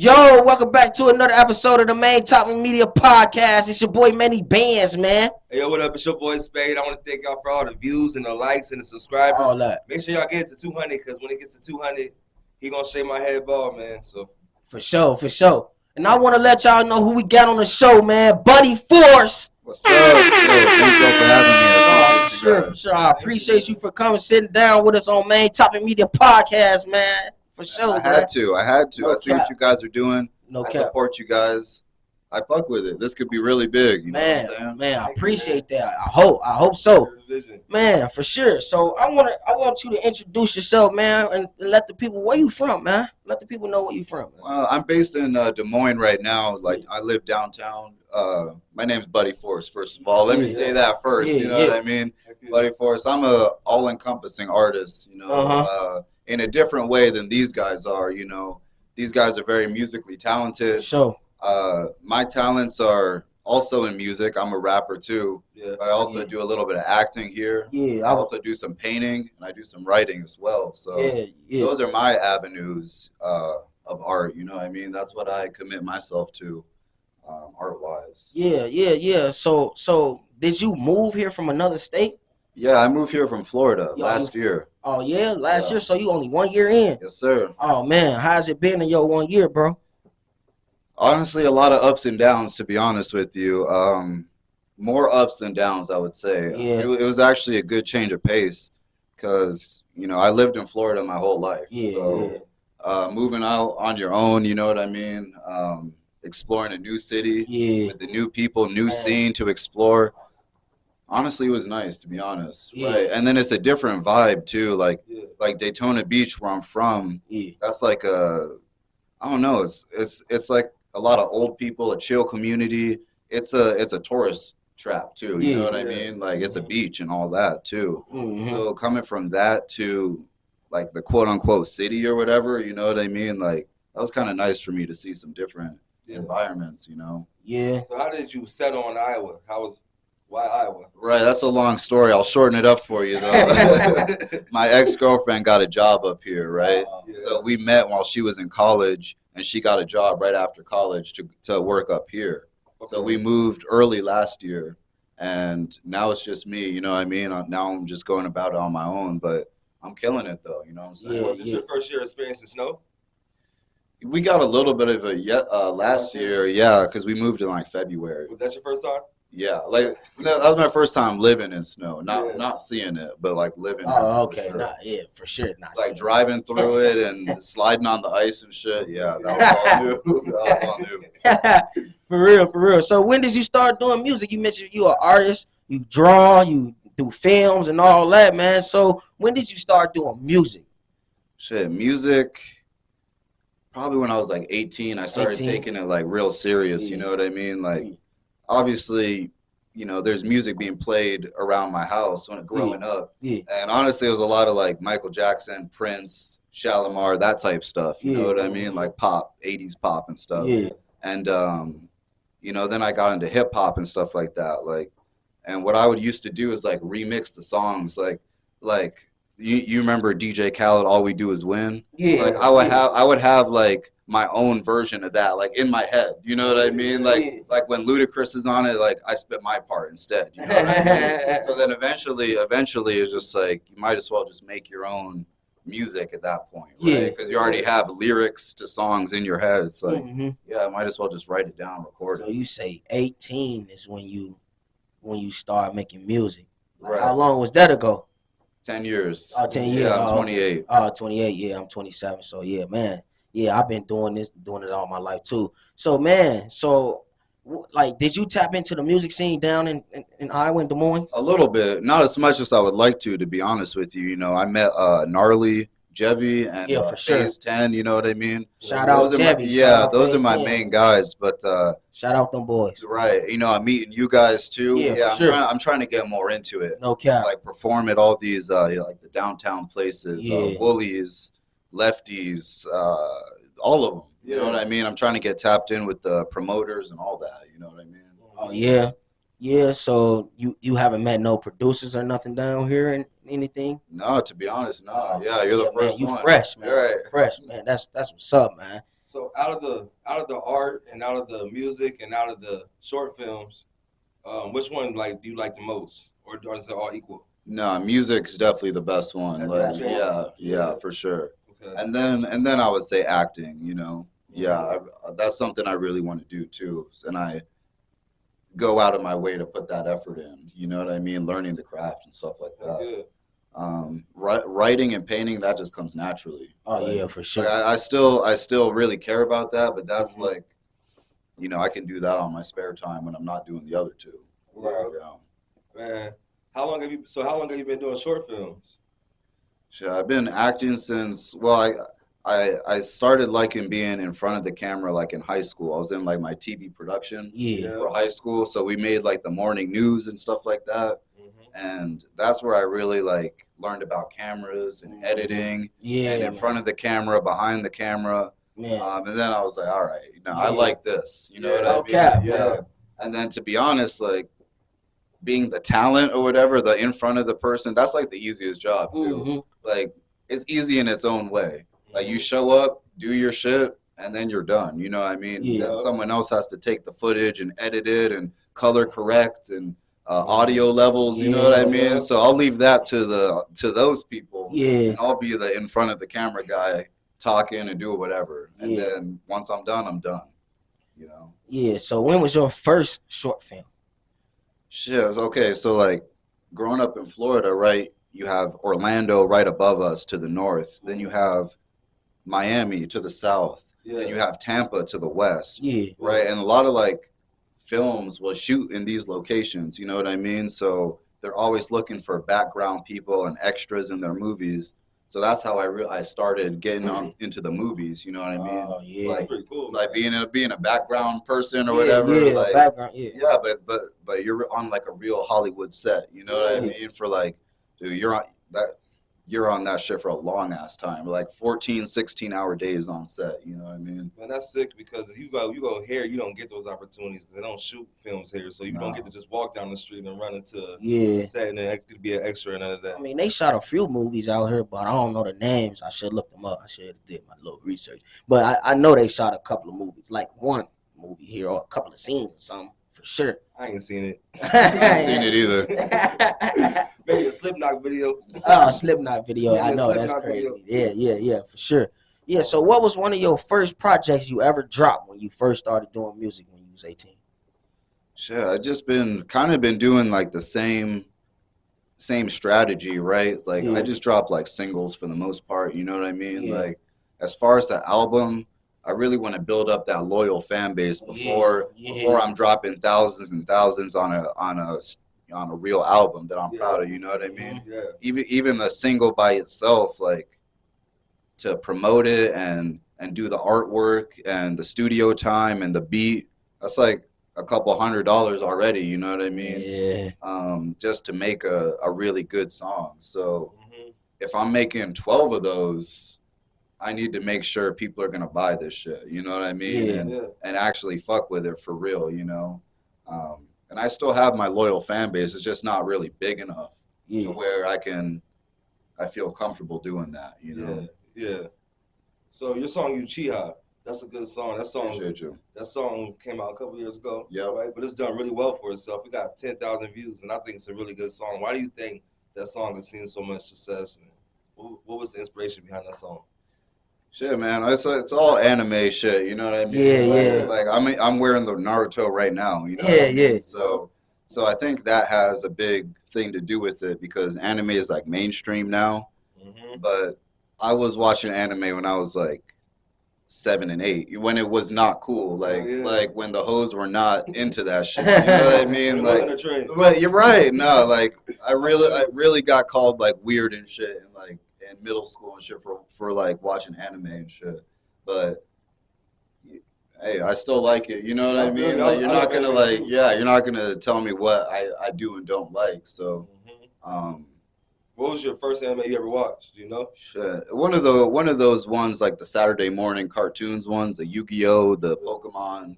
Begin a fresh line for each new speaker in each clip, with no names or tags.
Yo, welcome back to another episode of the Main Topic Media Podcast. It's your boy Manny Bands, man.
Hey, yo, what up? It's your boy Spade. I want to thank y'all for all the views and the likes and the subscribers.
All that.
Make sure y'all get it to 200 because when it gets to 200, he going to shave my head bald, man. So
For sure. And I want to let y'all know who we got on the show, man. Buddy Force.
What's up? Thank y'all for having me. I appreciate you guys.
Sure. I appreciate you for coming, sitting down with us on Main Topic Media Podcast, man. For sure,
I had to.
No
I see
cap.
what you guys are doing.
No
I
cap.
support you guys. I fuck with it. This could be really big. You know what I'm saying?
Man, I appreciate that. I hope so. Man, for sure. So I want you to introduce yourself, man, and let the people, where you from, man? Let the people know where you from, man.
Well, I'm based in Des Moines right now. I live downtown. My name's Buddy Force, first of all. Let me say that first. You know what I mean? Buddy Force. I'm a all-encompassing artist, in a different way than these guys are, These guys are very musically talented.
Sure.
My talents are also in music. I'm a rapper too, but I also do a little bit of acting here.
Yeah.
I also do some painting and I do some writing as well. So those are my avenues of art. You know what I mean? That's what I commit myself to, art-wise.
Yeah. So did you move here from another state?
Yeah, I moved here from Florida last year.
Oh yeah, last year. So you only 1 year in?
Yes, sir.
Oh man, how's it been in your 1 year, bro?
Honestly, a lot of ups and downs, to be honest with you. More ups than downs, I would say.
Yeah.
It was actually a good change of pace because, I lived in Florida my whole life. Moving out on your own, you know what I mean? Exploring a new city with the new people, new scene to explore. Honestly, it was nice, to be honest. Right. And then it's a different vibe too. Like Daytona Beach, where I'm from. That's like I don't know. It's like a lot of old people, a chill community. It's a tourist trap too. You know what I mean? Like it's a beach and all that too.
Mm-hmm.
So coming from that to like the quote unquote city or whatever, you know what I mean? Like that was kind of nice for me to see some different environments.
Yeah.
So how did you settle on Iowa? Why Iowa?
Right, that's a long story. I'll shorten it up for you, though. My ex-girlfriend got a job up here, right? So we met while she was in college, and she got a job right after college to work up here. Okay. So we moved early last year, and now it's just me, you know what I mean? Now I'm just going about it on my own, but I'm killing it, though, you know what I'm saying?
Was this your first year experiencing snow?
We got a little bit of last year, because we moved in like February.
Was that your first time?
Yeah, like that was my first time living in snow, not seeing it, but like living.
Oh, okay,
for sure.
for sure, not
like driving through it and sliding on the ice and shit. Yeah, that was all new.
For real. So when did you start doing music? You mentioned you an artist, you draw, you do films and all that, man. So when did you start doing music?
Shit, music. Probably when I was like 18, I started taking it like real serious. You know what I mean? Like. Obviously, there's music being played around my house when growing up. Yeah. And honestly, it was a lot of like Michael Jackson, Prince, Shalimar, that type stuff. You know what I mean? Like pop, 80s pop and stuff. Yeah. And, then I got into hip hop and stuff like that. And what I would used to do is like remix the songs. Like you remember DJ Khaled, All We Do Is Win? Yeah. Like I would have like my own version of that, like in my head, you know what I mean? Like when Ludacris is on it, like I spit my part instead, you know what I mean? So then eventually it's just like, you might as well just make your own music at that point, right? Because you already have lyrics to songs in your head. It's like, I might as well just write it down, record it.
So you say 18 is when you start making music.
Right.
How long was that ago?
10 years.
Oh, 10 years.
Yeah, I'm 28.
Oh, 28. Yeah, I'm 27. So yeah, man. Yeah, I've been doing it all my life too. So man, did you tap into the music scene down in Iowa and Des Moines?
A little bit, not as much as I would like to be honest with you. I met Gnarly, Jevy, and
for sure.
Phase 10. You know what I mean?
Shout out Jevy.
Those are my main guys. But
shout out them boys.
Right. I'm meeting you guys too.
Yeah, for sure.
I'm trying to get more into it.
No cap.
Like perform at all these like the downtown places, Woolies. Lefties, all of them. You know what I mean? I'm trying to get tapped in with the promoters and all that. You know what I mean?
Oh yeah. So you haven't met no producers or nothing down here and anything?
No, to be honest, no. Yeah, you're the first
man,
one.
You fresh, man.
Right.
Fresh, man. That's what's up, man.
So out of the art and out of the music and out of the short films, which one like do you like the most, or is it all equal?
No, music's definitely the best one.
That's
Like,
best one?
yeah,
Yeah.
yeah, for sure.
Okay.
And then I would say acting. You know, yeah,
Mhm.
that's something I really want to do too, and I go out of my way to put that effort in. You know what I mean? Learning the craft and stuff like
That's
that.
good.
Writing and painting, that just comes naturally.
Oh
Like,
yeah, for
like
sure.
I still really care about that, but that's
Mhm.
like, I can do that on my spare time when I'm not doing the other two.
Right.
Yeah.
Man, how long have you been doing short films?
Shit, I've been acting since, well, I started liking being in front of the camera like in high school. I was in like my TV production
Yeah.
Yeah.
for high school, so we made like the morning news and stuff like that.
Hmm.
And that's where I really like learned about cameras and
Mhm.
editing
Yeah,
and in
man.
front of the camera, behind the camera.
Man.
And then I was like, all right, I
Yeah.
like this. You know what
Yeah.
I
No
mean?
cap,
Yeah.
man.
And then to be honest, like being the talent or whatever, the in front of the person, that's like the easiest job too.
Hmm.
Like it's easy in its own way. Like you
Hmm.
show up, do your shit, and then you're done. You know what I mean?
Yeah.
Then
Yup.
someone else has to take the footage and edit it and color correct and
Mhm.
audio levels. You know what I
Yeah.
mean?
Yeah.
So I'll leave that to those people,
Yeah.
and I'll be the in front of the camera guy talking and do whatever. And
Yeah.
then once I'm done, I'm done. You know?
Yeah. So when was your first short film?
Shit. Okay. So like growing up in Florida, right? You have Orlando right above us to the north. Then you have Miami to the south. Then you
Yeah.
have Tampa to the west,
Yeah.
right? And a lot of like films will shoot in these locations. You know what I mean? So they're always looking for background people and extras in their movies. So that's how I started getting on into the movies. You know what I mean?
Oh yeah.
That's
Like
pretty cool,
like
man.
being a background person or
Yeah.
whatever.
Yeah.
Like
Background. Yeah.
yeah, but you're on like a real Hollywood set. You know what I
Yeah.
mean? For like, dude, you're on that shit for a long ass time, like 14, 16-hour days on set. You know what I mean?
Man, that's sick because if you go here, you don't get those opportunities because they don't shoot films here, so you don't get
No.
to just walk down the street and run into a
Yeah.
set and then be an extra and none of
I
that.
mean, they shot a few movies out here, but I don't know the names. I should look them up. I should have did my little research. But I know they shot a couple of movies, like one movie here or a couple of scenes or something for sure.
I ain't seen it.
I ain't seen it either.
Maybe a Slipknot video.
Oh, Slipknot video.
Maybe
I
a
know that's
Slipknot video.
crazy. Yeah, for sure. Yeah. So, what was one of your first projects you ever dropped when you first started doing music when you was 18?
Shit, I just been doing like the same strategy, right? Like I
Yeah.
just drop like singles for the most part. You know what I mean?
Yeah.
Like as far as the album, I really want to build up that loyal fan base before
Yeah.
I'm dropping thousands and thousands on a real album that I'm
Yeah.
proud of. You know what I
Mhm.
mean?
Yeah.
Even the single by itself, like to promote it and do the artwork and the studio time and the beat, that's like a couple $100 already. You know what I mean?
Yeah.
Just to make a really good song. So
Hmm.
if I'm making 12 of those, I need to make sure people are gonna buy this shit. You know what I mean?
Yeah.
And
Yeah.
and actually fuck with it for real. And I still have my loyal fan base. It's just not really big enough to
Yeah.
where I feel comfortable doing that.
Yeah. Yeah. So your song Uchiha, that's a good song.
Appreciate you.
That song came out a couple years ago.
Yep.
Right? But it's done really well for itself. It got 10,000 views, and I think it's a really good song. Why do you think that song has seen so much success? And what was the inspiration behind that song?
Shit, man, it's all anime shit. You know what I mean?
Yeah, yeah.
Like I'm wearing the Naruto right now. You know?
Yeah,
what I mean?
yeah.
So I think that has a big thing to do with it because anime is like mainstream now.
Hmm.
But I was watching anime when I was like 7 and 8, when it was not cool. Like
yeah.
like when the hoes were not into that shit. You know what I mean?
It
Like,
wasn't a trend.
but you're right. No, like I really got called like weird and shit, and like in middle school and shit for like watching anime and shit. But hey, I still like it. You know what I
I feel
mean?
you.
Like
I
you're
like
not gonna
anime
like
too.
yeah, you're not gonna tell me what I do and don't like. So
Mhm.
um
What was your first anime you ever watched? Do you know?
shit. One of those ones like the Saturday morning cartoons ones, the Yu-Gi-Oh, the Pokemon,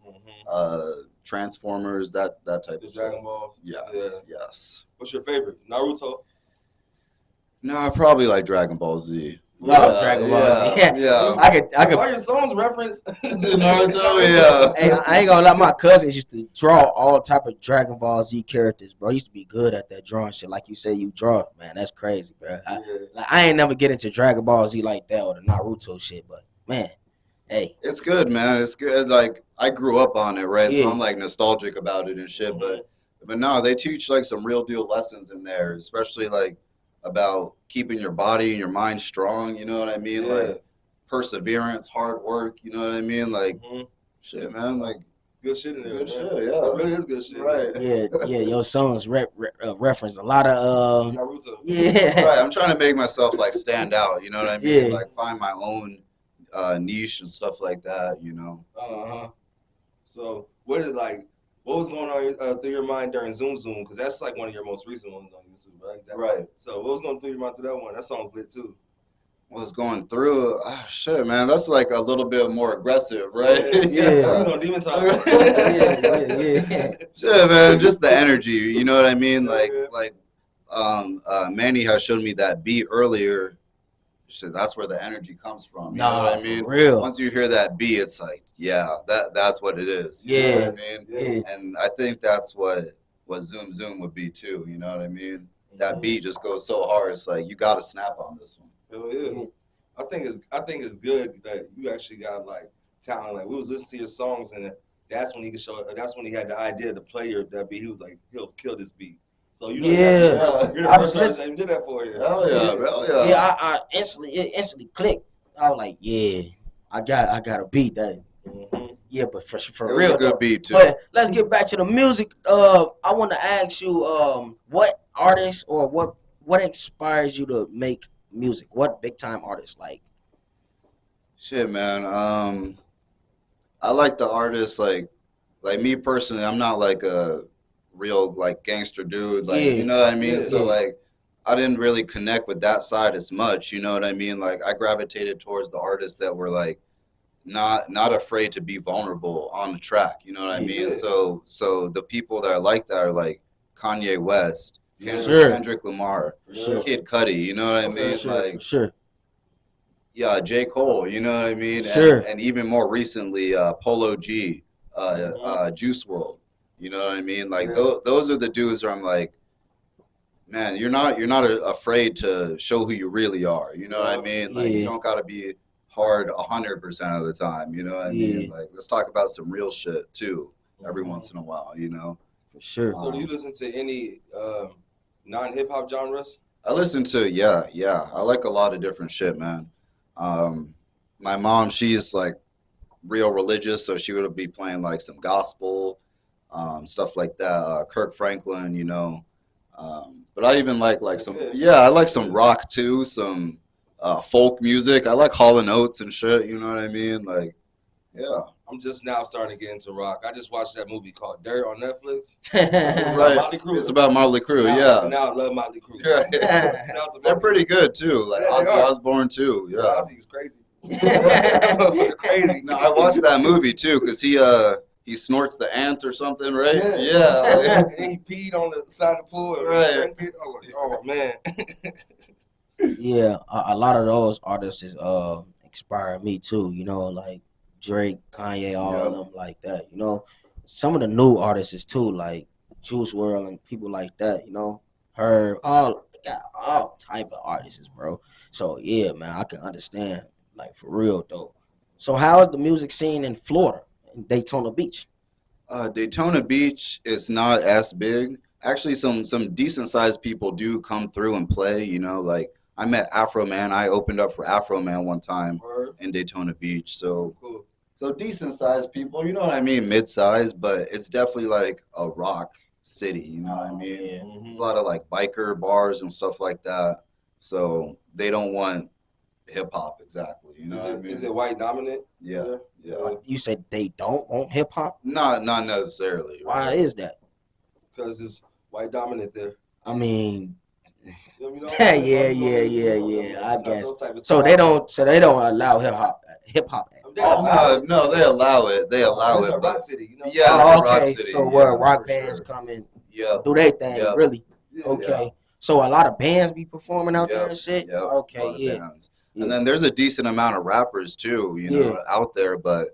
Transformers, that type
The
of stuff.
Dragon Balls.
Yes,
Yeah.
yes.
What's your favorite? Naruto.
No, I probably like Dragon Ball Z.
Oh, Dragon Ball Z.
Yeah.
I could.
All your songs reference
Naruto, yeah.
Hey, I ain't gonna lie. My cousins used to draw all type of Dragon Ball Z characters, bro. He used to be good at that drawing shit. Like you said, you draw, man. That's crazy, bro. I ain't never get into Dragon Ball Z like that or the Naruto shit, but man, hey,
It's good, man. It's good. Like I grew up on it, right? So
Yeah.
I'm like nostalgic about it and shit. But no, they teach like some real deal lessons in there, especially like about keeping your body and your mind strong. You know what I mean?
Yeah.
Like perseverance, hard work. You know what I mean? Like shit, man. Like
good shit in there.
good
man.
shit. Yeah,
It really is good shit.
right.
yeah. Your songs reference a lot of
Naruto.
yeah.
Right. I'm trying to make myself like stand out. You know what I mean?
Yeah.
Like find my own niche and stuff like that. You know.
So what is like? What was going on through your mind during Zoom Zoom? Because that's like one of your most recent ones on YouTube, right?
Right.
So what was going through your mind through that one? That song's lit too.
What was going through? Shit, man. That's like a little bit more aggressive, right?
Yeah.
We don't even talk.
Yeah.
Shit, man. Just the energy. You know what I mean?
Yeah.
Manny has shown me that beat earlier. Shit, that's where the energy comes from. You know
Nah,
what I mean?
for real.
Once you hear that beat, it's like, yeah, that's what it is. You know what I mean?
Yeah.
And I think that's what Zoom Zoom would be too. You know what I mean? That beat just goes so hard. It's like you got to snap on this one.
Hell yeah. I think it's good that you actually got like talent. Like we was listening to your songs and that's when he could show. That's when he had the idea to play that beat. He was like, he'll kill this beat. So you know,
Yeah.
you're the
I was
first person that did that for you.
Hell yeah.
Yeah, I instantly clicked. I was like, yeah, I got a beat that. Yeah, but for
It was
real,
a good beat too.
But let's get back to the music. I want to ask you, what artist or what inspires you to make music? What big time artists like?
Shit, man. I like the artists like me personally. I'm not like a real like gangster dude. Like you know what I mean. So like, I didn't really connect with that side as much. You know what I mean. Like I gravitated towards the artists that were like not afraid to be vulnerable on the track. You know what I mean. So the people that are like that are like Kanye West, Kendrick Lamar, Kid Cudi. You know what I mean. Yeah, J. Cole, you know what I mean? And even more recently, Polo G, Juice WRLD, you know what I mean? Like those are the dudes where I'm like, man, you're not afraid to show who you really are. You know what I mean? Like you don't gotta be hard 100% of the time. You know what I mean? Like let's talk about some real shit too every once in a while. You know?
For sure.
So do you listen to any non-hip hop genres?
I listen to I like a lot of different shit, man. My mom, she's like real religious, so she would be playing like some gospel, stuff like that. Kirk Franklin, you know. But I even like some, I like some rock too, some folk music. I like Hall and Oates and shit. You know what I mean? Like, yeah.
I'm just now starting to get into rock. I just watched that movie called Dirt on Netflix.
Right.
Motley Crue.
It's about Motley Crue,
Now I love Motley Crue.
They're pretty good too. Like Ozzy Osbourne too. Yeah.
Ozzy was crazy. Crazy.
No, I watched that movie too because he snorts the ant or something, right? Yeah.
And then he peed on the side of the pool.
Right.
Oh man.
Yeah, a lot of those artists inspire me too. You know, like Drake, Kanye, all of them like that. You know, some of the new artists too, like Juice WRLD and people like that. You know, all type of artists, bro. So yeah, man, I can understand, like for real though. So how is the music scene in Florida, in Daytona Beach?
Daytona Beach is not as big. Actually, some decent sized people do come through and play. You know, like I met Afro Man. I opened up for Afro Man one time in Daytona Beach. So
cool.
So decent sized people, you know what I mean, mid sized, but it's definitely like a rock city. You know what I mean?
Yeah.
It's a lot of like biker bars and stuff like that. So they don't want hip hop exactly. You know what I mean?
Is it white dominant?
Yeah.
You said they don't want hip hop?
Not necessarily.
Why is that?
Because it's white dominant there.
I mean,
You know,
I guess. So they don't allow hip hop.
No, they allow it. They allow it.
Rock City, you know?
Yeah, it's a rock city.
So where rock bands come in, do their thing, really? Okay. So a lot of bands be performing out there and shit. Okay,
Bands. And then there's a decent amount of rappers too, you know, out there, but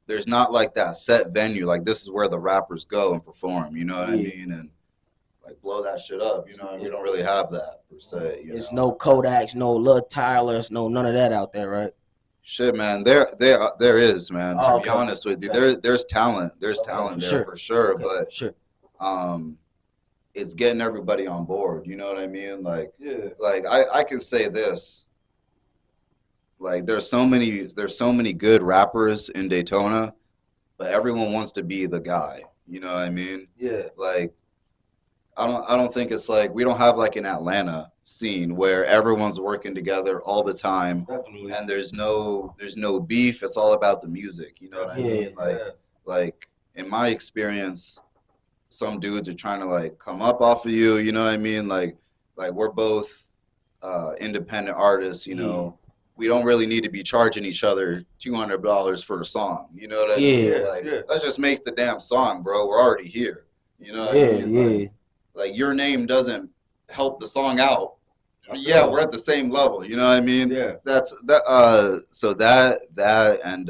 there's not like that set venue. Like this is where the rappers go and perform. You know what I mean? And like blow that shit up. You know, we don't really have that per se.
It's no Kodaks, no Lil Tylers, no none of that out there, right?
Shit, man, there is, man. To be honest with you, there's talent. There's talent there for sure, but it's getting everybody on board. You know what I mean? Like, like I can say this. Like, there's so many good rappers in Daytona, but everyone wants to be the guy. You know what I mean?
Yeah.
Like, I don't think it's like we don't have like an Atlanta scene where everyone's working together all the time.
Definitely.
And there's no beef. It's all about the music. You know what I mean? Like in my experience, some dudes are trying to like come up off of you. You know what I mean? Like we're both independent artists. You know, we don't really need to be charging each other $200 for a song. You know what I mean? Like let's just make the damn song, bro. We're already here. You know what I mean? Like your name doesn't help the song out. Yeah, we're at the same level. You know what I mean?
Yeah.
That's that. So that and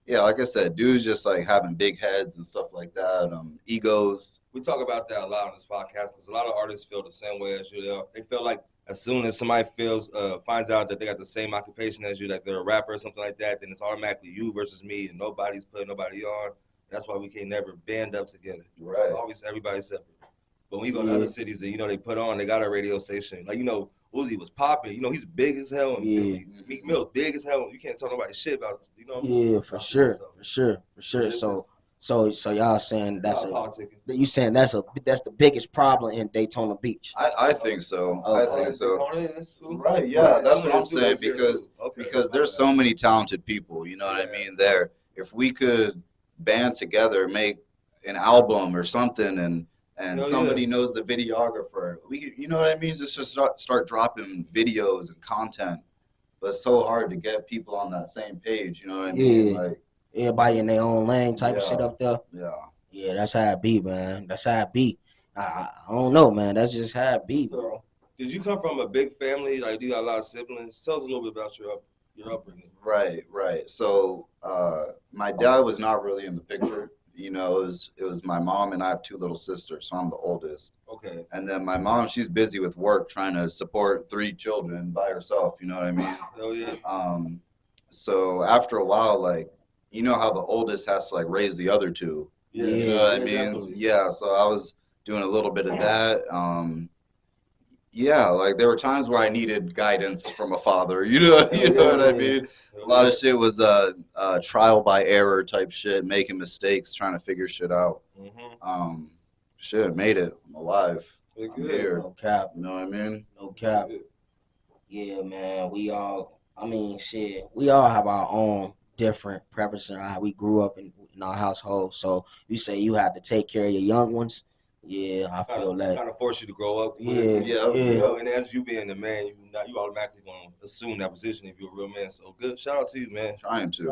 yeah, like I said, dudes just like having big heads and stuff like that. Egos.
We talk about that a lot on this podcast because a lot of artists feel the same way as you. They feel like as soon as somebody finds out that they got the same occupation as you, like they're a rapper or something like that, then it's automatically you versus me, and nobody's putting nobody on. That's why we can never band up together.
Right.
It's always everybody separate. But when you go to other cities that, you know, they put on, they got a radio station. Like, you know, Uzi was popping. You know, he's big as hell. And Meek Mill's big as hell. You can't tell nobody shit about, you know.
Yeah, for sure. So y'all saying that's you saying that's the biggest problem in Daytona Beach?
I think so. I think so. Right? Yeah, that's what I'm saying because there's so many talented people. You know what I mean? There, if we could band together, make an album or something, and somebody knows the videographer, we, you know what I mean? Just start dropping videos and content. But it's so hard to get people on that same page. You know what I mean? Like
everybody in their own lane type of shit up there.
Yeah,
that's how it be, man. That's how it be. I don't know, man. That's just how it be, bro.
Did you come from a big family? Like, do you got a lot of siblings? Tell us a little bit about your upbringing.
Right. So my dad was not really in the picture. You know, it was my mom, and I have two little sisters, so I'm the oldest.
Okay.
And then my mom, she's busy with work trying to support 3 children by herself, you know what I mean?
Hell yeah.
So after a while, like, you know how the oldest has to like raise the other 2.
Yeah.
You know what I mean?
Definitely.
Yeah, so I was doing a little bit of that. Yeah, like there were times where I needed guidance from a father. You know what I mean? A lot of shit was trial by error type shit, making mistakes, trying to figure shit out. Shit, made it. I'm alive. I'm here.
No cap.
You know what I mean?
No cap. Yeah, man. We all have our own different preferences on how we grew up in our household. So you say you have to take care of your young ones. Yeah, I feel that.
Kind of force you to grow up.
Yeah.
You know, and as you being a man, you automatically going to assume that position if you're a real man. So good. Shout out to you, man.
Trying to.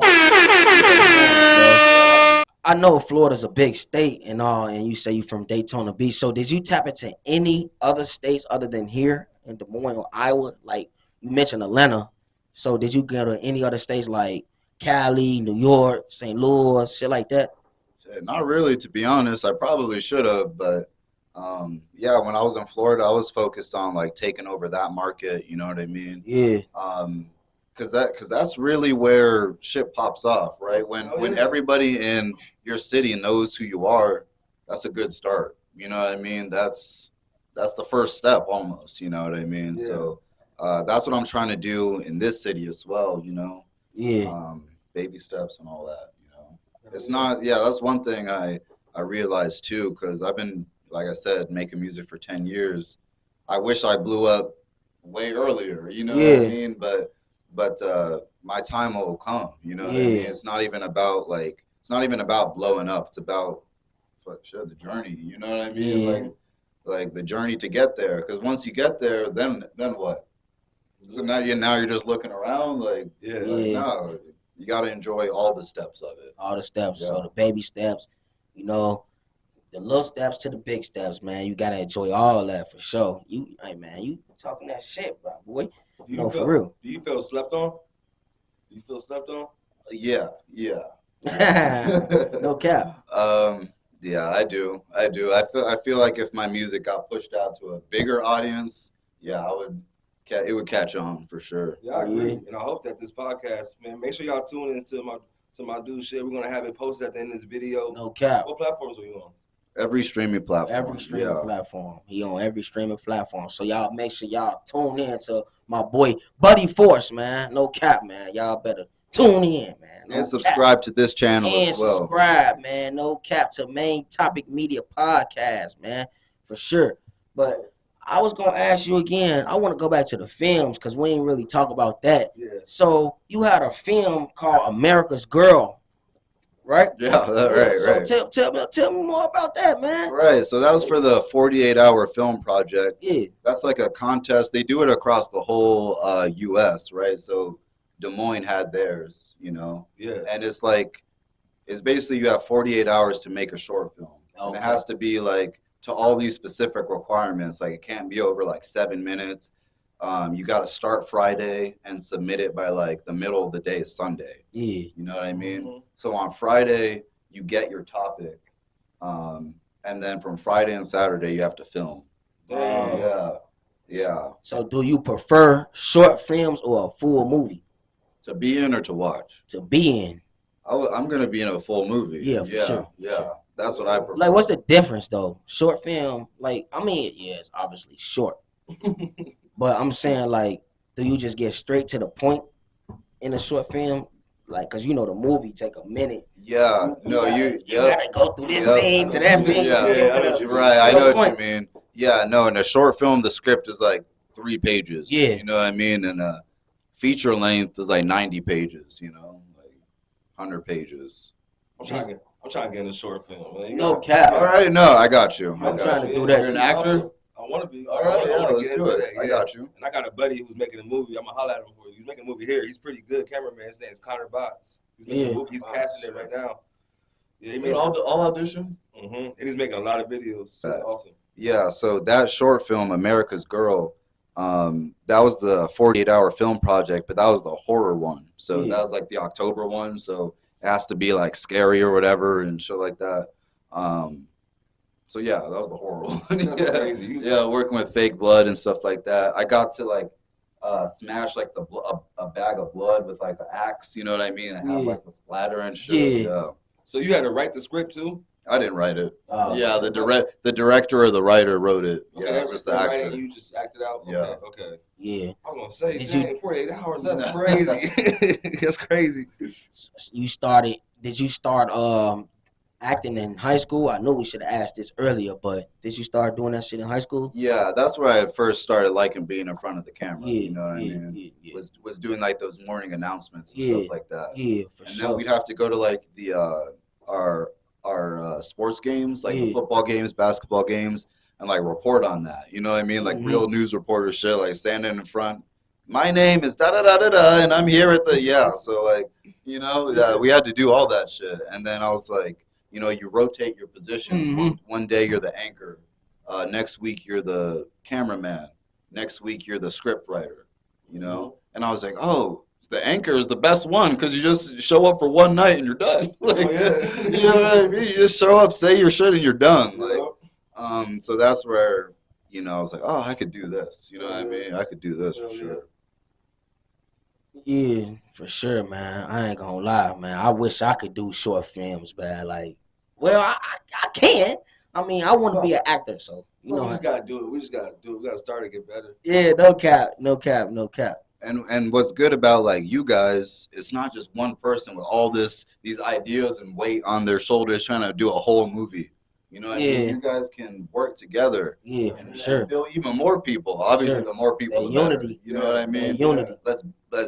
I know Florida's a big state and all, and you say you from Daytona Beach. So did you tap into any other states other than here in Des Moines or Iowa? Like you mentioned Atlanta. So did you go to any other states like Cali, New York, St. Louis, shit like that?
Not really, to be honest. I probably should have, but yeah, when I was in Florida, I was focused on like taking over that market. You know what I mean?
Yeah.
Because that's really where shit pops off, right? When everybody in your city knows who you are, that's a good start. You know what I mean? That's the first step almost. You know what I mean?
Yeah.
So that's what I'm trying to do in this city as well. You know?
Yeah.
Baby steps and all that. It's not, that's one thing I realized too, because I've been, like I said, making music for 10 years. I wish I blew up way earlier, you know what I mean? But my time will come, you know what I mean? It's not even about blowing up. It's about the journey, you know what I mean? Like the journey to get there. Because once you get there, then what? So now you're just looking around like, no. You got to enjoy all the steps of it.
All the steps. Yeah. So the baby steps, you know, the little steps to the big steps, man. You got to enjoy all that for sure. You talking that shit, bro, boy. No, for real.
Do you feel slept on? Do you feel slept on?
Yeah.
No cap.
Yeah, I do. I feel like if my music got pushed out to a bigger audience, yeah, it would catch on for sure.
Yeah, I agree. And I hope that this podcast, man, make sure y'all tune into my dude shit. We're gonna have it posted at the end of this video.
No cap.
What platforms are you on?
Every streaming platform.
Every streaming platform. He on every streaming platform. So y'all make sure y'all tune in to my boy Buddy Force, man. No cap, man. Y'all better tune in, man. No
and subscribe to this channel
and
as well.
Subscribe, man. No cap to Main Topic Media Podcast, man. For sure. But I was gonna ask you again. I want to go back to the films because we ain't really talk about that.
Yeah.
So you had a film called America's Girl, right?
Yeah, right.
So tell me more about that, man.
Right. So that was for the 48-hour film project.
Yeah.
That's like a contest. They do it across the whole U.S. Right. So Des Moines had theirs, you know.
Yeah.
And it's basically you have 48 hours to make a short film. Okay. And it has to be like to all these specific requirements. Like it can't be over like 7 minutes. You got to start Friday and submit it by like the middle of the day, Sunday.
Yeah.
You know what I mean?
Mm-hmm.
So on Friday, you get your topic. And then from Friday and Saturday, you have to film. Yeah.
So do you prefer short films or a full movie?
To be in or to watch?
To be in.
I'm going to be in a full movie.
Yeah, for sure.
Yeah. Sure. That's what I prefer.
Like, what's the difference, though? Short film, like, I mean, yeah, it's obviously short. But I'm saying, like, do you just get straight to the point in a short film? Like, because, you know, the movie take a minute.
Yeah. You
gotta go through this scene to that scene.
Yeah, right. I know what you mean. Yeah, no, in a short film, the script is like 3 pages.
Yeah.
You know what I mean? And feature length is like 90 pages, you know, like 100 pages.
I'm trying to get in a short film. Man.
No cap.
All right, no, I got you.
I'm trying to do that.
You're an actor?
I want to be.
All right,
I
let's do it. I got you.
And I got a buddy who's making a movie. I'm going to holler at him for you. He's making a movie here. He's pretty good cameraman. His name's Connor Botts. He's making a movie. He's casting it right now. Yeah, he made
all audition?
Mm-hmm. And he's making a lot of videos. So awesome.
Yeah, so that short film, America's Girl, that was the 48-hour film project, but that was the horror one. So that was like the October one. So it has to be like scary or whatever and shit like that. So yeah, that was the horror one.
That's crazy.
Yeah, working with fake blood and stuff like that. I got to like smash like a bag of blood with like an axe. You know what I mean? And have like the splatter and shit. Yeah.
So you had to write the script too?
I didn't write it. Yeah, the director or the writer wrote it.
Okay,
yeah,
that was
just the actor.
And you just acted out.
Yeah.
Okay.
Yeah.
I was gonna say, 48 hours. That's crazy. That's crazy.
Did you start acting in high school? I know we should have asked this earlier, but did you start doing that shit in high school?
Yeah, that's where I first started liking being in front of the camera.
Yeah,
you know what I mean?
Yeah.
Was doing like those morning announcements and stuff like that.
Yeah, for
and
sure.
then we'd have to go to like the our sports games, like the football games, basketball games, and like report on that. You know what I mean? Like real news reporter shit, like standing in front. My name is da da da da da, and I'm here at the So like, you know, we had to do all that shit. And then I was like, you know, you rotate your position. One day you're the anchor. Next week you're the cameraman. Next week you're the script writer. You know, and I was like, oh. The anchor is the best one because you just show up for one night and you're done. Like, you know what I mean? You just show up, say your shit, and you're done. Like, so that's where, you know, I was like, oh, I could do this. You know what I mean? I could do this for sure.
Yeah, for sure, man. I ain't gonna lie, man. I wish I could do short films, man. Like, well, I can. I mean, I want to be an actor, so you know.
We just gotta do it. We just gotta do it. We gotta start to get better.
Yeah, no cap.
And what's good about like you guys, it's not just one person with all these ideas and weight on their shoulders trying to do a whole movie. You know what I mean? You guys can work together.
Yeah, for sure.
Build even more people. Obviously, the more people, the
unity.
Better. You know what I mean?
Unity.
Let's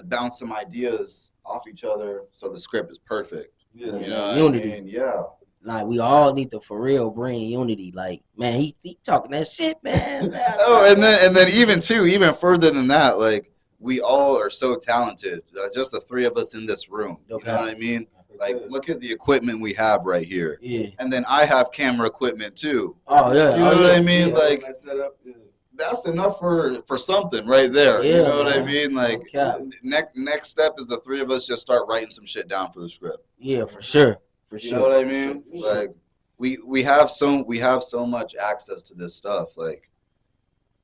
bounce some ideas off each other so the script is perfect.
Yeah.
You know
unity.
What I mean? Yeah.
Like, we all need to, for real, bring unity. Like, man, he talking that shit, man.
and then even further than that, like, we all are so talented. Just the 3 of us in this room. You know what I mean? Like, look at the equipment we have right here.
Yeah.
And then I have camera equipment too.
Oh, yeah.
You know what I mean?
Yeah,
like,
set up,
that's enough for something right there.
Yeah,
you know what I
man.
mean? Like
Okay.
next step is the three of us just start writing some shit down for the script.
Yeah, for sure. For
You
sure.
know what I mean?
For sure.
Like we have so much access to this stuff. Like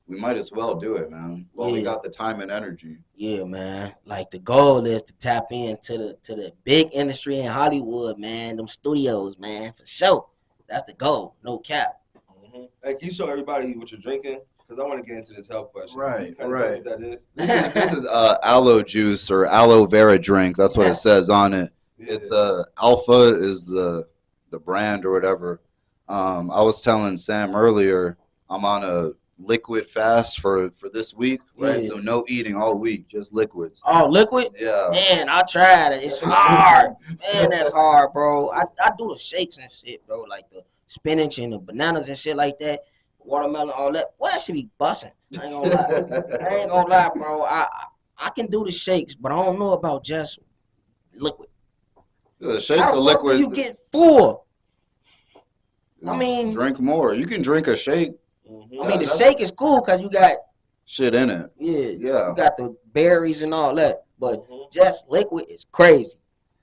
we might as well do it, man. Well, we got the time and energy.
Yeah, man. Like the goal is to tap into the big industry in Hollywood, man. Them studios, man, for sure. That's the goal. No cap.
Mm-hmm. Hey, can you show everybody what you're drinking? Because I want to get into this health question.
Right,
Can you tell me what that is?
This is aloe juice or aloe vera drink. That's what it says on it. Yeah. It's Alpha is the brand or whatever. I was telling Sam earlier, I'm on a liquid fast for this week, right? So no eating all week, just liquids.
Oh, liquid?
Yeah.
Man, I tried it. It's hard. Man, that's hard, bro. I do the shakes and shit, bro. Like the spinach and the bananas and shit like that. Watermelon, all that. Well, that should be busting. I ain't gonna lie, bro. I can do the shakes, but I don't know about just liquid.
The shakes are liquid.
You get full. I mean,
drink more. You can drink a shake.
Mm-hmm. I mean, the shake is cool because you got
shit in it.
Yeah. You got the berries and all that, but just liquid is crazy.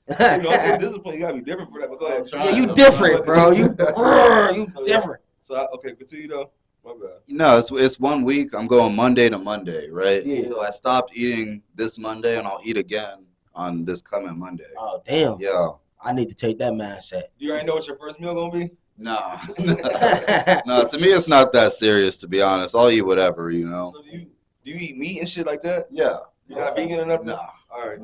You know, discipline. You gotta be different for that. But go ahead.
Yeah, you different, bro. You different.
So okay, continue though. My bad.
No, it's 1 week. I'm going Monday to Monday, right?
Yeah.
So I stopped eating this Monday, and I'll eat again on this coming Monday.
Oh damn.
Yeah.
I need to take that mindset.
Do you already know what your first meal gonna be?
No. No, to me it's not that serious, to be honest. I'll eat whatever, you know.
So do you eat meat and shit like that?
Yeah.
You're not vegan or nothing?
No.
All right.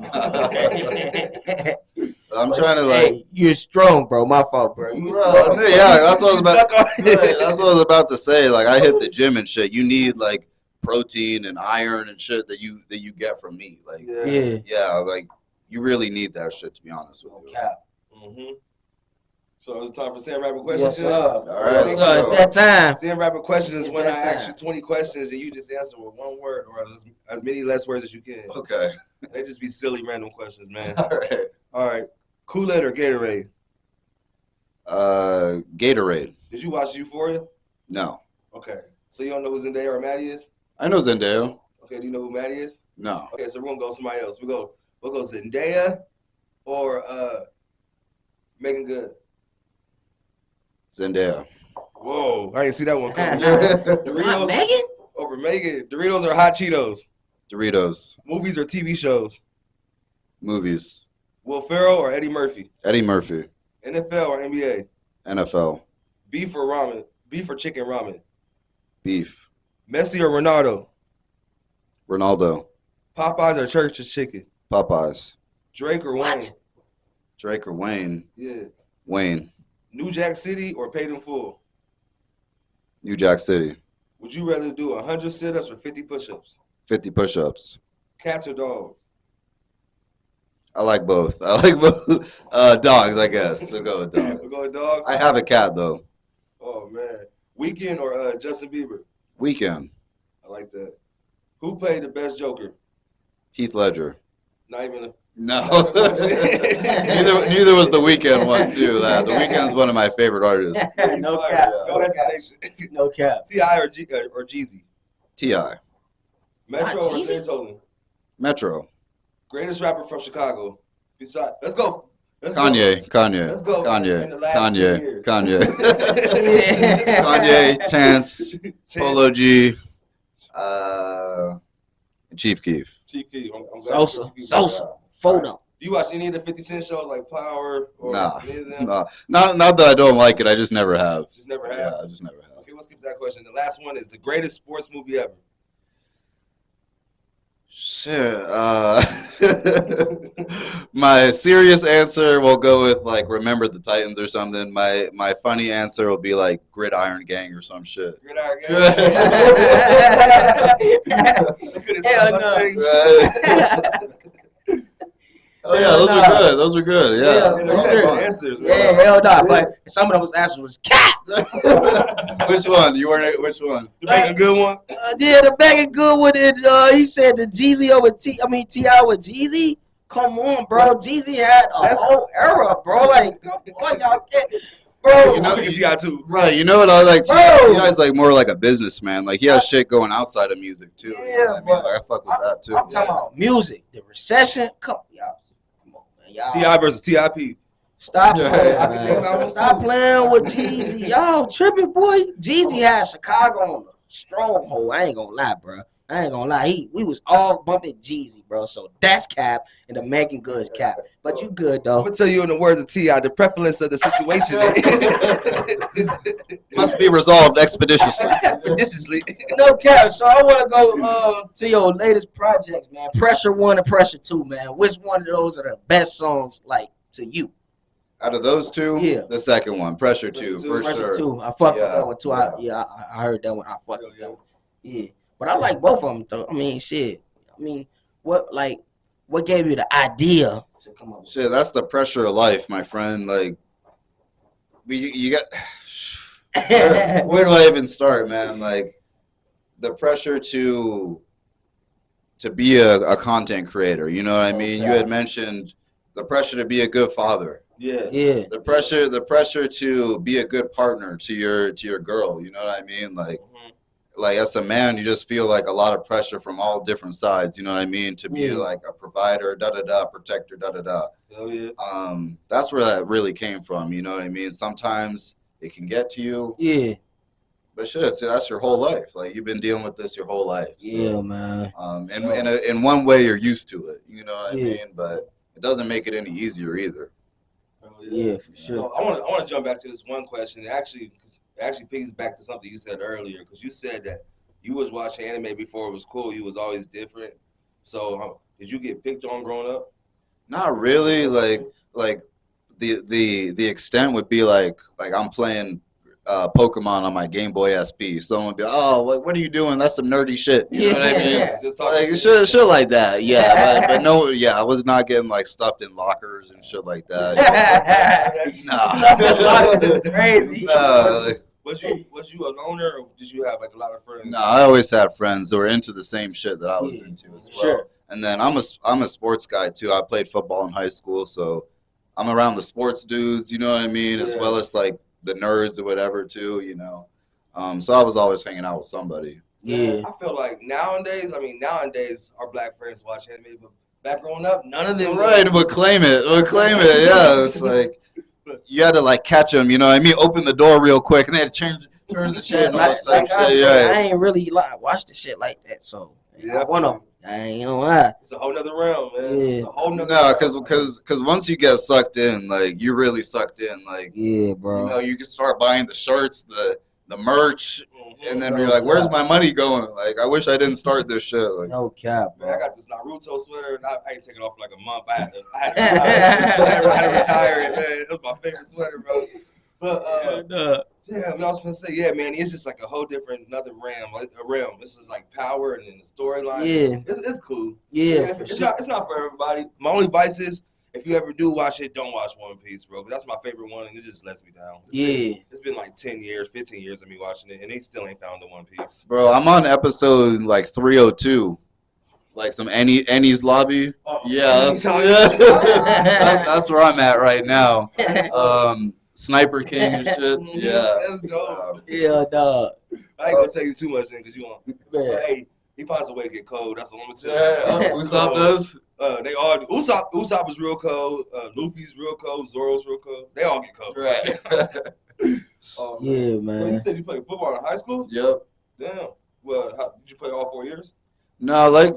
I'm trying to
Hey, you're strong, bro. My fault, bro.
Yeah, that's what I was about. That's what I was about to say. Like I hit the gym and shit. You need like protein and iron and shit that you get from meat. Like yeah, like you really need that shit, to be honest with you.
Mm-hmm. So it's time for Sam Rapper questions.
Yes, sir.
All right,
so it's that time.
Sam Rapper questions is
It's
when I
that
ask you 20 questions and you just answer with one word or as many less words as you can.
Okay.
They just be silly random questions, man.
All right.
Kool-Aid or Gatorade?
Gatorade.
Did you watch Euphoria?
No.
Okay. So you don't know who Zendaya or Maddie is?
I know Zendaya.
Okay. Do you know who Maddie is?
No.
Okay. So we're gonna go somebody else. We'll go Zendaya or Megan Good.
Zendaya.
Whoa! I didn't see that one coming.
Doritos Megan
over Megan. Doritos or hot Cheetos?
Doritos.
Movies or TV shows?
Movies.
Will Ferrell or Eddie Murphy?
Eddie Murphy.
NFL or NBA?
NFL.
Beef or ramen? Beef or chicken ramen?
Beef.
Messi or Ronaldo?
Ronaldo.
Popeyes or Church's Chicken?
Popeyes.
Drake or Wayne?
Drake or Wayne?
Yeah.
Wayne.
New Jack City or Paid in Full?
New Jack City.
Would you rather do 100 sit-ups or 50 push-ups?
50 push-ups.
Cats or dogs?
I like both. Dogs, I guess. We'll go with dogs.
We'll go with dogs?
I have a cat, though.
Oh, man. Weekend or Justin Bieber?
Weekend.
I like that. Who played the best Joker?
Heath Ledger.
Not even a...
No. neither was the Weeknd one, too. The Weeknd's one of my favorite artists.
No cap.
No hesitation.
No cap.
T.I. or Jeezy?
T.I.
Metro or Daytona?
Metro.
Greatest rapper from Chicago? Besides, let's go.
Kanye.
Let's go.
Kanye. Kanye, Chance, Polo G, Chief Keef.
Chief Keef.
Sosa. Photo.
Do you watch any of the 50 Cent shows like Power or any of them?
Nah. Not that I don't like it. I just never have.
Just never have?
Yeah, I just never have.
Okay, we'll skip that question. The last one is the greatest sports movie ever.
Shit. My serious answer will go with like Remember the Titans or something. My funny answer will be like Gridiron Gang or some shit.
Gridiron Gang.
Hell no.
Oh yeah, those were good. Yeah.
Answers.
Yeah, hell no. But some of those answers was cat.
Which one? Which one?
The Megan Good one?
Yeah, the Megan Good one. He said the Jeezy over T.I. with Jeezy. Come on, bro. Jeezy had a whole era, bro. Like, come on, y'all can't. bro.
You know,
T.I. too.
Right, you know what I like?
Bro.
T.I.'s like more like a businessman. Like he has shit going outside of music too.
Yeah,
You know what I mean?
but
Like I fuck with that too.
I'm talking about music. The recession. Come on, man. Y'all.
T.I. versus T.I.P.
Stop
Yeah.
playing,
I can name
man.
albums
Stop
too.
playing with Jeezy. Y'all tripping, boy. Jeezy had Chicago on the stronghold. I ain't gonna lie, bro. I ain't gonna lie. We was all bumping Jeezy, bro. So that's cap and the Megan Goods cap. But you good
I'm
though.
gonna tell you in the words of T.I., the prevalence of the situation.
Must be resolved expeditiously.
Expeditiously.
No cap. So I want to go to your latest projects, man. Pressure 1 and Pressure 2, man. Which one of those are the best songs, like, to you?
Out of those two,
Yeah.
the second one, Pressure 2, for
Pressure
sure.
2. I fucked with
Yeah,
that one too.
yeah.
I heard that one. I fucked with that one. Yeah. But I like both of them though. I mean, shit. I mean, what gave you the idea to come up with
Shit, that's the pressure of life, my friend. Like, you got. Where do I even start, man? Like, the pressure to be a content creator. You know what I mean? You had mentioned the pressure to be a good father.
Yeah.
Yeah.
The pressure to be a good partner to your girl. You know what I mean? Like as a man, you just feel like a lot of pressure from all different sides. You know what I mean? To be like a provider, protector,
Hell yeah.
That's where that really came from. You know what I mean? Sometimes it can get to you.
Yeah.
But shit, so that's your whole life. Like you've been dealing with this your whole life. So,
Yeah, man.
in one way, you're used to it. You know what I
Yeah.
mean? But it doesn't make it any easier either.
Yeah, for sure.
So I want to jump back to this one question. It actually piggies back to something you said earlier, because you said that you was watching anime before it was cool. You was always different. So did you get picked on growing up?
Not really. Like the extent would be like I'm playing Pokemon on my Game Boy SP. Someone would be, oh, what are you doing? That's some nerdy shit. You know what I mean? Like shit like that. Yeah, but no, yeah, I was not getting like stuffed in lockers and shit like that.
Stuff in lockers is crazy.
No, like,
was you a loner, or did you have like a lot of friends?
no, I always had friends that were into the same shit that I was into as well.
Sure.
And then I'm a sports guy too. I played football in high school, so I'm around the sports dudes. You know what I mean, as well as like the nerds or whatever too. You know, so I was always hanging out with somebody.
Yeah.
I feel like nowadays our black friends watch anime, but back growing up, none of them.
Right, would claim it. Yeah, it's like you had to like catch them. You know what I mean? Open the door real quick, and they had to turn the shit.
Like I said, I ain't really watch the shit like that, so
Yeah,
I ain't gonna lie.
It's a whole nother realm, man.
Yeah.
It's a whole nother
No,
realm.
because once you get sucked in, like you really sucked in. Like
Yeah, bro.
you know, you can start buying the shirts, the merch, and then
Bro,
you're like, "Where's my money going?" Like, I wish I didn't start this shit. Like,
No cap,
Man, I
bro.
got this Naruto sweater, and I ain't taken it off for like a month. I had to retire it, man. It was my favorite sweater, bro. But yeah, we also finna say, yeah, man, it's just like a whole different, another realm. This is like power and then the storyline.
Yeah.
It's cool.
Yeah,
It's not for everybody. My only advice is, if you ever do watch it, don't watch One Piece, bro. 'Cause that's my favorite one, and it just lets me down. It's been like 10 years, 15 years of me watching it, and they still ain't found the One Piece.
bro, I'm on episode like 302, like some Annie's lobby. Yeah, that's where I'm at right now. Sniper King and shit. Yeah,
Let's go.
Yeah, dog.
I ain't gonna tell you too much then, 'cause you want.
Man.
But, hey, he finds a way to get cold. That's all I'm gonna tell
Yeah,
you.
Usopp does.
They all Usopp is real cold. Luffy's real cold. Zoro's real cold. They all get cold.
Right.
Oh,
Yeah,
So
man.
you said you played football in high school?
Yep.
Damn. Well, did you play all 4 years?
No, like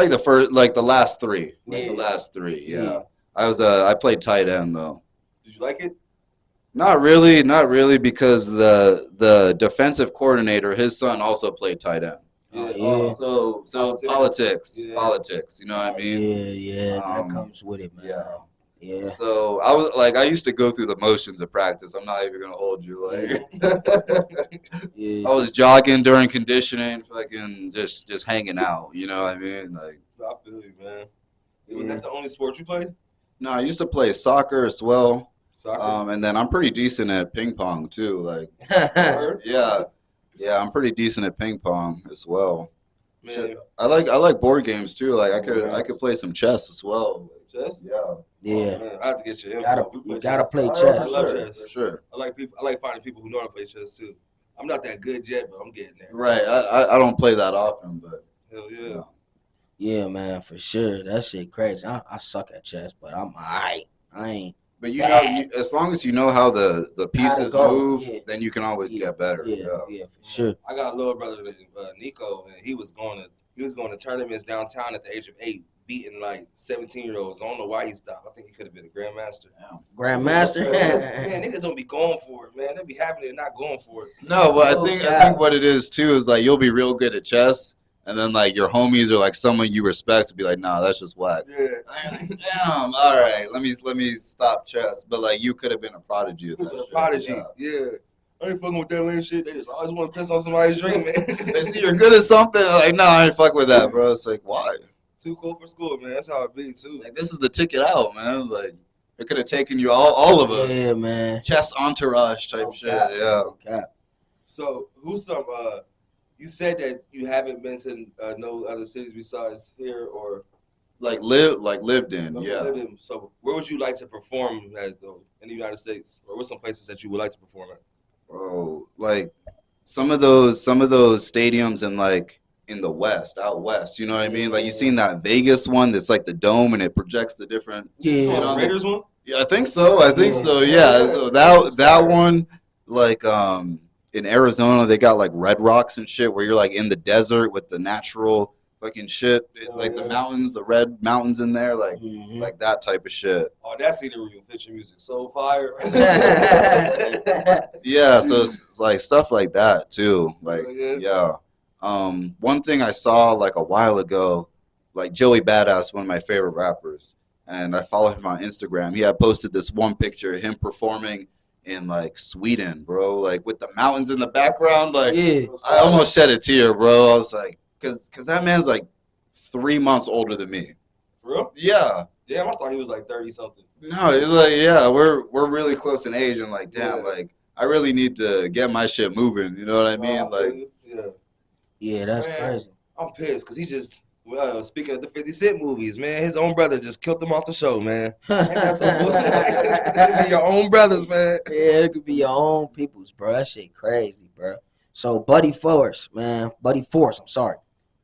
the last three.
Yeah.
The last three. Yeah. I played tight end though.
Did you like it?
Not really, because the defensive coordinator, his son also played tight end.
Yeah.
So politics. You know what I mean?
Yeah, that comes with it, man. Yeah.
So I used to go through the motions of practice. I'm not even gonna hold you.
Yeah.
I was jogging during conditioning, fucking just hanging out. You know what I mean? Like,
I feel you, man. Was that the only sport you played?
no, I used to play soccer as well.
Soccer.
And then I'm pretty decent at ping pong too. Like,
Word?
yeah, I'm pretty decent at ping pong as well.
Man,
I like board games too. Like I could play some chess as well.
chess?
Yeah.
Yeah.
Oh, man, I have to get your info.
You gotta play
I
chess.
love chess.
Sure.
I like finding people who know how to play chess too. I'm not that good yet, but I'm getting there.
Right. I don't play that often, but
Hell yeah.
Yeah, man, for sure. That shit crazy. I suck at chess, but I'm alright. I ain't.
But you know, as long as you know how the pieces move,
yeah.
then you can always get better.
Yeah, for sure.
I got a little brother named Nico, and he was going to tournaments downtown at the age of 8, beating like 17-year-olds. I don't know why he stopped. I think he could have been a grandmaster.
Grandmaster.
Man, niggas don't be going for it, man. They be happy they're not going for it.
No, but I think what it is too is like you'll be real good at chess, and then like your homies or like someone you respect to be like, nah, that's just whack.
Yeah.
Damn. All right, let me stop chess. But like you could have been a prodigy at that shit.
Prodigy. Yeah. I ain't fucking with that lame shit. They just always want to piss on somebody's dream, man.
They see you're good at something, like, nah, I ain't fuck with that, bro. It's like, why?
Too cool for school, man. That's how it be too.
Like this is the ticket out, man. Like it could have taken you all of us.
Yeah, man.
Chess entourage type shit. Yeah.
Okay.
So who's some? You said that you haven't been to no other cities besides here, or
lived in. Yeah.
lived in. So where would you like to perform at, though, in the United States, or what's some places that you would like to perform at?
Bro, like some of those stadiums in the West, out West. You know what I mean? Like you seen that Vegas one that's like the dome and it projects the different.
Yeah.
The Raiders one?
Yeah, I think so. Yeah. So that one, like in Arizona, they got like red rocks and shit where you're like in the desert with the natural fucking shit, like the mountains, the red mountains in there, like like that type of shit.
Oh, that scenery will fit your music. So fire.
Yeah, so it's like stuff like that too. Like yeah. One thing I saw like a while ago, like Joey Badass, one of my favorite rappers, and I follow him on Instagram. He had posted this one picture of him performing in like Sweden, bro, like with the mountains in the background. Like I almost shed a tear, bro. I was like, cause that man's like 3 months older than me.
For real?
Yeah.
Damn, I thought he was like 30 something.
No, it's like yeah, we're really close in age, and like damn, like I really need to get my shit moving. You know what I mean? Like
yeah, that's crazy.
I'm pissed because he just. Speaking of the 50 Cent movies, man, his own brother just killed him off the show, man. That's it could be your own brothers, man.
Yeah, it could be your own peoples, bro. That shit crazy, bro. So, Buddy Force, I'm sorry.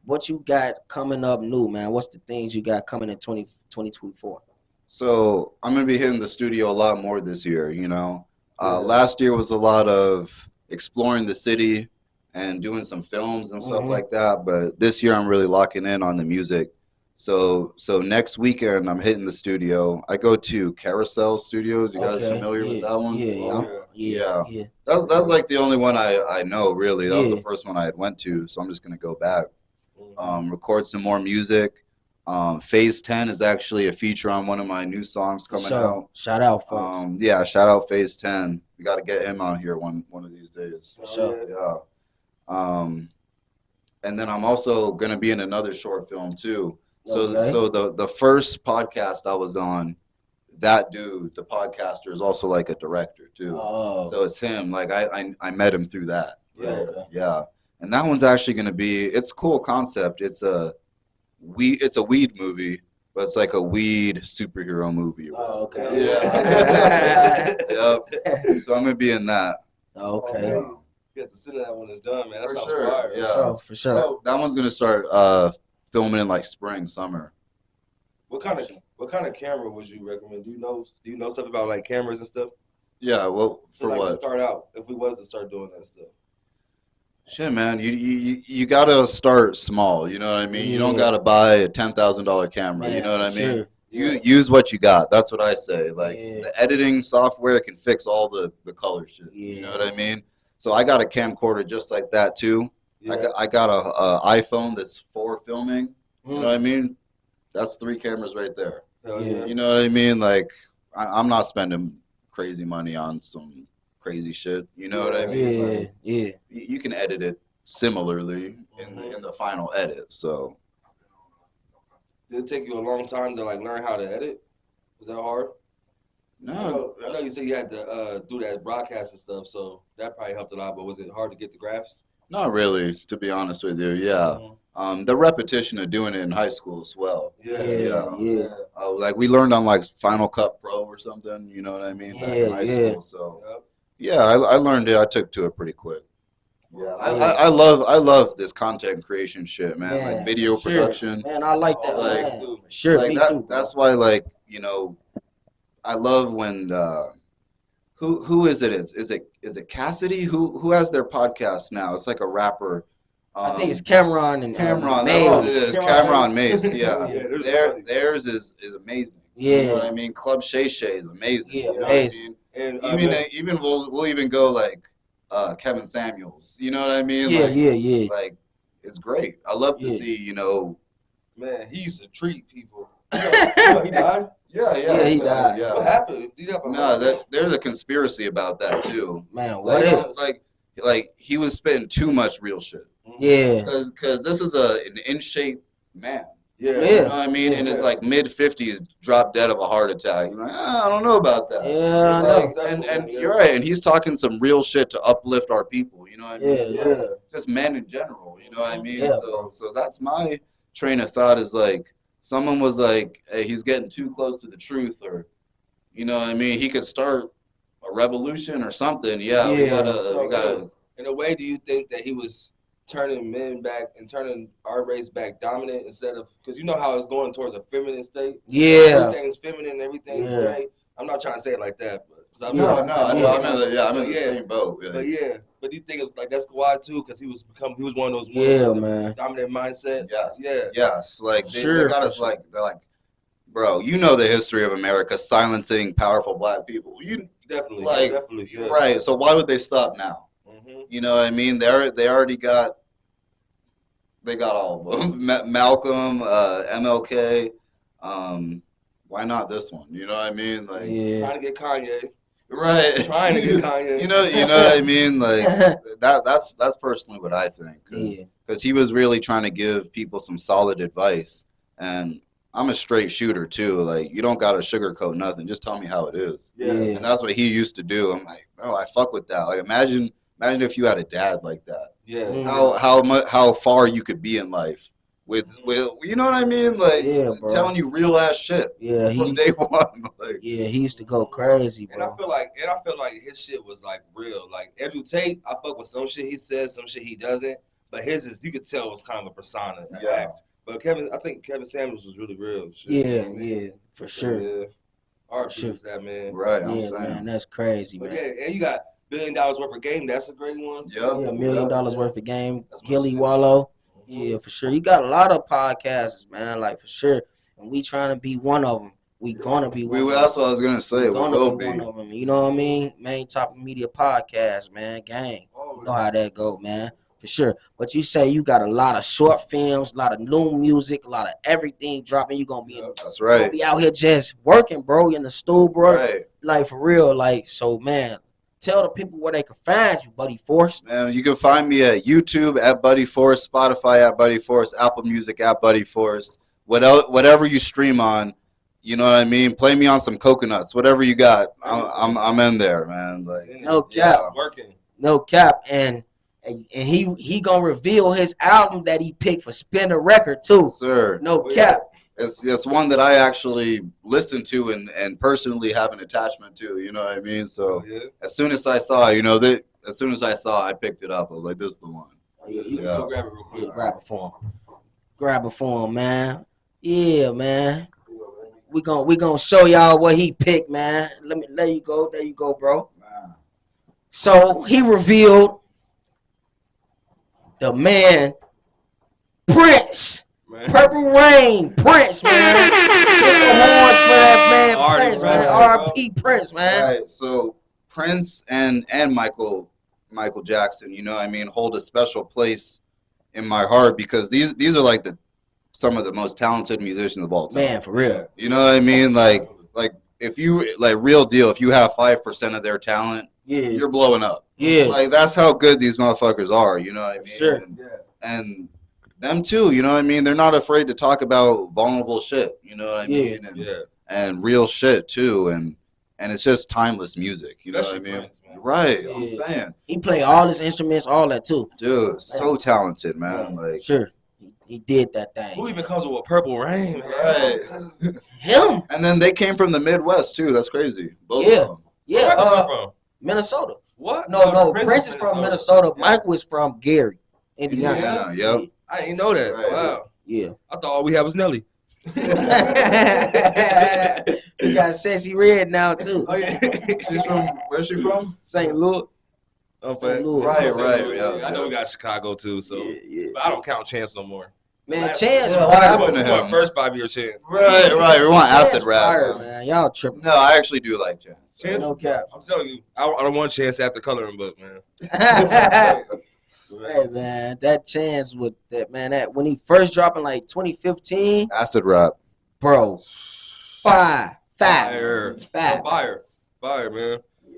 What you got coming up new, man? What's the things you got coming in 2024?
So, I'm going to be hitting the studio a lot more this year, you know. Last year was a lot of exploring the city and doing some films and stuff like that. But this year I'm really locking in on the music. So next weekend I'm hitting the studio. I go to Carousel Studios. You guys familiar with that one? Yeah. That's like the only one I know really. That was the first one I had went to. So I'm just gonna go back. Record some more music. Phase 10 is actually a feature on one of my new songs coming out.
Shout out, folks.
Yeah, shout out Phase 10. We got to get him on here one of these days. Yeah. And then I'm also gonna be in another short film too. So the first podcast I was on, that dude, the podcaster, is also like a director too. So it's him. Like I met him through that. Yeah. And that one's actually gonna be. It's a cool concept. It's a weed movie, but it's like a weed superhero movie. Yeah. Yep. So I'm gonna be in that.
Okay.
You have to sit in that when it's done, man. That sounds
sure.
fire.
Yeah,
for sure.
So,
that one's gonna start filming in like spring, summer.
What kind of camera would you recommend? Do you know stuff about like cameras and stuff?
Yeah, well, for
like
what?
To start out, if we was to start doing that stuff.
Shit, man, you gotta start small. You know what I mean? You don't gotta buy a $10,000 camera. You know what I mean?
Sure.
You use what you got. That's what I say. Like the editing software can fix all the color shit. You know what I mean? So I got a camcorder just like that too. I got a iPhone that's for filming. You know what I mean? That's 3 cameras right there. You know what I mean? Like I'm not spending crazy money on some crazy shit. You know what I mean? Like, you can edit it similarly in the final edit. So
did it take you a long time to like learn how to edit? Was that hard?
No,
I know you said you had to do that broadcast and stuff, so that probably helped a lot. But was it hard to get the graphs?
Not really, to be honest with you. Yeah, the repetition of doing it in high school as well.
Yeah.
I like we learned on like Final Cut Pro or something. You know what I mean? Back in high school. So yeah, I learned it. I took to it pretty quick. Yeah, I love this content creation shit, man. Like video production.
Man, I like that.
Like,
man. Sure,
like
me
that,
too. Bro.
That's why, like, I love when who is it? Is it Cassidy? Who has their podcast now? It's like a rapper.
I think it's Cameron and
Cameron.
Mace.
That's what it is. Cameron Mace. Yeah, theirs is amazing.
Yeah,
you know what I mean. Club Shay Shay is amazing.
Yeah,
you know
amazing.
What I mean? And even we'll even go like Kevin Samuels. You know what I mean?
Yeah,
like, Like it's great. I love to see.
Man, he used to treat people. He died.
Yeah, he died.
Yeah. What happened?
There's a conspiracy about that too.
Man, what is?
Like he was spitting too much real shit.
Yeah.
Because this is an in shape man.
Yeah.
You know what I mean? In his like mid 50s, dropped dead of a heart attack. You're like, I don't know about that.
Yeah,
and you're right. And he's talking some real shit to uplift our people. You know what I mean?
Yeah.
Just men in general. You know what I mean?
Yeah,
so that's my train of thought is like, someone was like, hey, he's getting too close to the truth, or, you know what I mean? He could start a revolution or something. Yeah. We gotta.
In a way, do you think that he was turning men back and turning our race back dominant instead of, because you know how it's going towards a feminine state?
Yeah.
Everything's feminine, everything's right. I'm not trying to say it like that, but
I'm in the same boat. Yeah.
But do you think it's like that's why too? Because he was one of those
man.
dominant mindset.
Yes. Like they got us like they're like, bro, you know the history of America silencing powerful black people. You
definitely
right. So why would they stop now? Mm-hmm. You know what I mean? They already got. They got all of them. Malcolm, MLK. Why not this one? You know what I mean? Like
trying to get Kanye.
Right.
Trying to get Kanye.
You know what I mean? Like that's personally what I think. Because he was really trying to give people some solid advice. And I'm a straight shooter too. Like, you don't gotta sugarcoat nothing. Just tell me how it is.
Yeah.
And that's what he used to do. I'm like, bro, I fuck with that. Like, imagine if you had a dad like that.
Yeah.
How far you could be in life with you know what I mean? Like, telling you real ass shit.
Yeah.
From day one. Like,
he used to go crazy, bro.
And I feel like his shit was like real. Like Andrew Tate, I fuck with some shit he says, some shit he doesn't. But his is, you could tell it was kind of a persona, an act. But I think Kevin Samuels was really real. Shit,
yeah, for sure.
Yeah. R.I.P. that, man.
Right,
I'm saying. Man, that's crazy, man.
Yeah, and you got $1 billion worth of game. That's a great one.
Yeah, $1 million worth of game. Gilly Wallow. Yeah, for sure. You got a lot of podcasts, man, like for sure. And we trying to be one of them. We gonna be one.
That's what I was gonna say. We will be
one of them. You know what I mean? Main Topic Media Podcast, man. Gang. You know how that go, man. For sure. But you say you got a lot of short films, a lot of new music, a lot of everything dropping. You gonna be
that's right.
Gonna be out here just working, bro, in the stool, bro.
Right.
Like for real. Like, so man, tell the people where they can find you, Buddy Force.
Man, you can find me at YouTube at Buddy Force, Spotify at Buddy Force, Apple Music at Buddy Force. Whatever you stream on, you know what I mean? Play me on some coconuts. Whatever you got, I'm in there, man. Like,
no cap.
Working.
No cap. And he gonna reveal his album that he picked for Spin the Record too.
Sir.
No cap.
It's one that I actually listen to and personally have an attachment to. You know what I mean? So as soon as I saw, I picked it up. I was like, this is the one.
Go grab it real quick.
Yeah, grab it for him, man. Yeah, man. We gonna show y'all what he picked, man. There you go. There you go, bro. Wow. So he revealed the man Prince. Man. Purple Rain, Prince, man. Get the horns for that man, Prince, man. R.I.P. Prince, man.
Right. So Prince and Michael Jackson, you know what I mean, hold a special place in my heart because these are like some of the most talented musicians of all time.
Man, for real.
You know what I mean? Like if you real deal, if you have 5% of their talent, you're blowing up.
Yeah.
Like that's how good these motherfuckers are, you know what I mean?
Sure.
And them too, you know what I mean? They're not afraid to talk about vulnerable shit, you know what I mean? And real shit too, and it's just timeless music, you know what I mean? Prince, right, I'm saying.
He play all his instruments, all that too.
Dude, so talented, man. Like
sure. He did that thing.
Who even comes with a Purple Rain, man?
Right.
Him.
And then they came from the Midwest too. That's crazy. Both
Yeah.
of them.
Yeah.
Where Michael come from?
Minnesota.
What?
No. Prince is from Minnesota.
Yeah.
Michael is from Gary, Indiana.
Indiana, yep.
I didn't know that.
Right.
Wow.
Yeah.
I thought all we had was Nelly.
You got Sassy Red now too.
Oh yeah.
She's from where's she from?
St. Louis.
Oh,
St. Louis.
Right.
Yeah, I know
Yeah.
we got Chicago too, so
Yeah.
but I don't count Chance no more.
Man,
Last-
Chance
Yeah, what
fire.
happened to him?
First 5-year Chance.
Right. We want
Chance
acid rap.
fire, man. Y'all tripping.
No, I actually do like Chance.
Chance,
No cap.
I'm telling you, I don't want Chance after coloring book, man.
Hey man, that Chance with that man, that when he first dropped in like 2015,
Acid rap.
bro, fire,
Fire, man.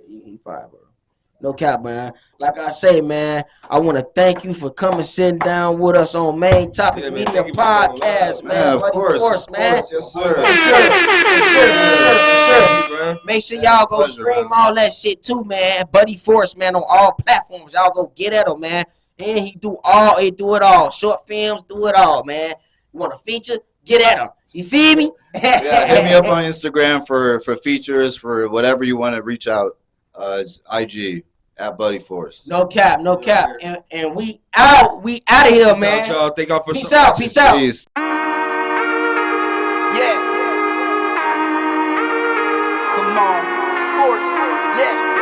He fire, bro. No cap, man. Like I say, man, I want to thank you for coming, sitting down with us on Main Topic
Yeah, man,
Media
thank you for
Podcast,
coming,
man.
Yeah, of
Buddy
course,
Force, man.
Yes, sir.
For sure. Make sure y'all go
Pleasure,
stream
man.
all that shit too, man. Buddy Force, man, on all platforms. Y'all go get at him, man. And he do it all. Short films, do it all, man. You want a feature? Get at him. You feel me?
Yeah, hit me up on Instagram for features, for whatever you want to reach out. It's IG at Buddy Force.
No cap. And we out of here, man.
Y'all. Thank y'all for
Peace out.
Peace.
Yeah. Come on. Force. Yeah.